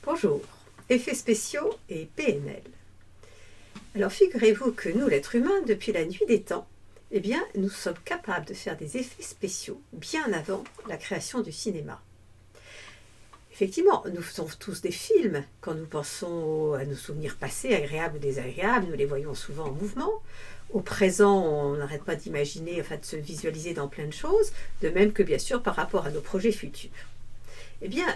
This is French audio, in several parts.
Bonjour, effets spéciaux et PNL. Alors figurez-vous que nous, l'être humain, depuis la nuit des temps, nous sommes capables de faire des effets spéciaux bien avant la création du cinéma. Effectivement, nous faisons tous des films. Quand nous pensons à nos souvenirs passés, agréables ou désagréables, nous les voyons souvent en mouvement. Au présent, on n'arrête pas d'imaginer, de se visualiser dans plein de choses, de même que bien sûr par rapport à nos projets futurs.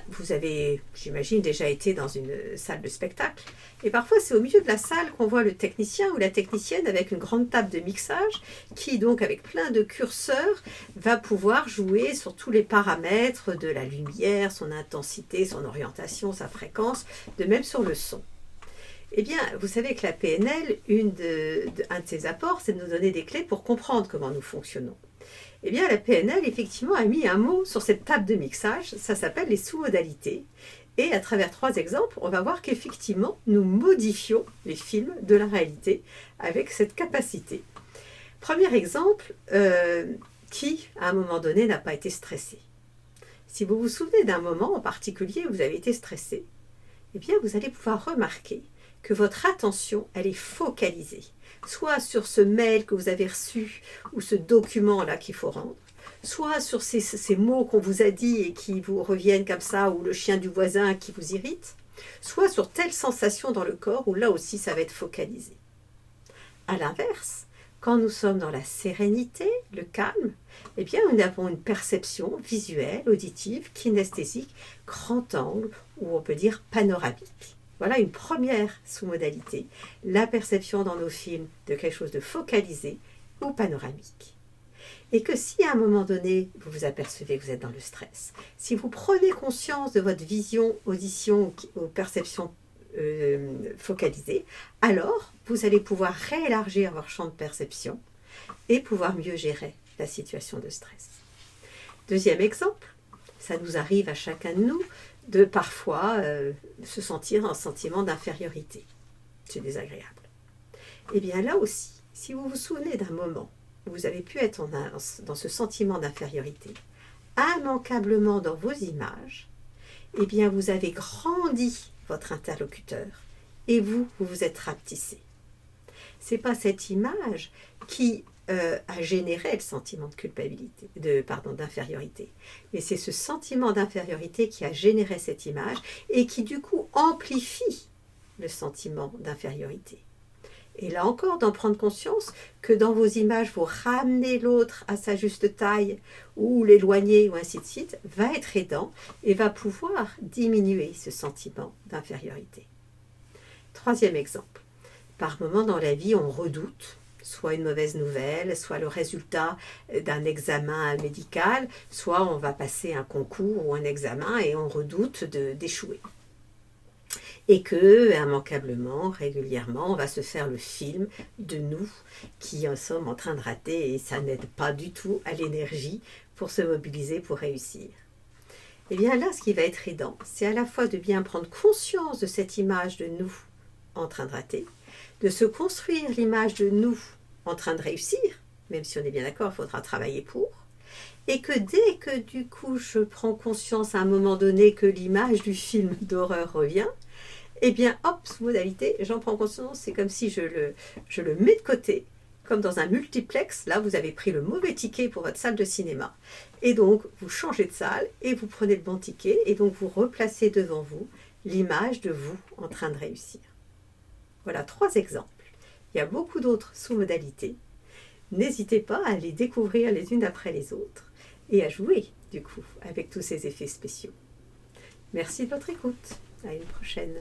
Vous avez, j'imagine, déjà été dans une salle de spectacle. Et parfois, c'est au milieu de la salle qu'on voit le technicien ou la technicienne avec une grande table de mixage qui, donc, avec plein de curseurs, va pouvoir jouer sur tous les paramètres de la lumière, son intensité, son orientation, sa fréquence, de même sur le son. Vous savez que la PNL, un de ses apports, c'est de nous donner des clés pour comprendre comment nous fonctionnons. La PNL, effectivement, a mis un mot sur cette table de mixage, ça s'appelle les sous-modalités. Et à travers 3 exemples, on va voir qu'effectivement, nous modifions les films de la réalité avec cette capacité. Premier exemple, qui, à un moment donné, n'a pas été stressé. Si vous vous souvenez d'un moment en particulier où vous avez été stressé, vous allez pouvoir remarquer que votre attention, elle est focalisée, soit sur ce mail que vous avez reçu ou ce document-là qu'il faut rendre, soit sur ces mots qu'on vous a dit et qui vous reviennent comme ça, ou le chien du voisin qui vous irrite, soit sur telle sensation dans le corps où là aussi ça va être focalisé. À l'inverse, quand nous sommes dans la sérénité, le calme, nous avons une perception visuelle, auditive, kinesthésique, grand angle, ou on peut dire panoramique. Voilà une première sous-modalité, la perception dans nos films de quelque chose de focalisé ou panoramique. Et que si à un moment donné, vous vous apercevez que vous êtes dans le stress, si vous prenez conscience de votre vision, audition ou perception focalisée, alors vous allez pouvoir réélargir votre champ de perception et pouvoir mieux gérer la situation de stress. Deuxième exemple, ça nous arrive à chacun de nous de parfois se sentir un sentiment d'infériorité. C'est désagréable. Là aussi, si vous vous souvenez d'un moment où vous avez pu être dans ce sentiment d'infériorité, immanquablement dans vos images, vous avez grandi votre interlocuteur et vous vous êtes rapetissé. Ce n'est pas cette image qui a généré le sentiment de culpabilité, d'infériorité. Mais c'est ce sentiment d'infériorité qui a généré cette image et qui du coup amplifie le sentiment d'infériorité. Et là encore, d'en prendre conscience que dans vos images, vous ramenez l'autre à sa juste taille ou l'éloigner ou ainsi de suite, va être aidant et va pouvoir diminuer ce sentiment d'infériorité. Troisième exemple. Par moments dans la vie, on redoute soit une mauvaise nouvelle, soit le résultat d'un examen médical, soit on va passer un concours ou un examen et on redoute d'échouer. Et que, immanquablement, régulièrement, on va se faire le film de nous qui en sommes en train de rater et ça n'aide pas du tout à l'énergie pour se mobiliser pour réussir. Là, ce qui va être aidant, c'est à la fois de bien prendre conscience de cette image de nous en train de rater, de se construire l'image de nous en train de réussir, même si on est bien d'accord, il faudra travailler pour, et que dès que du coup je prends conscience à un moment donné que l'image du film d'horreur revient, modalité, j'en prends conscience, c'est comme si je le mets de côté, comme dans un multiplex, là vous avez pris le mauvais ticket pour votre salle de cinéma, et donc vous changez de salle, et vous prenez le bon ticket, et donc vous replacez devant vous l'image de vous en train de réussir. Voilà 3 exemples. Il y a beaucoup d'autres sous-modalités. N'hésitez pas à les découvrir les unes après les autres et à jouer, du coup, avec tous ces effets spéciaux. Merci de votre écoute. À une prochaine.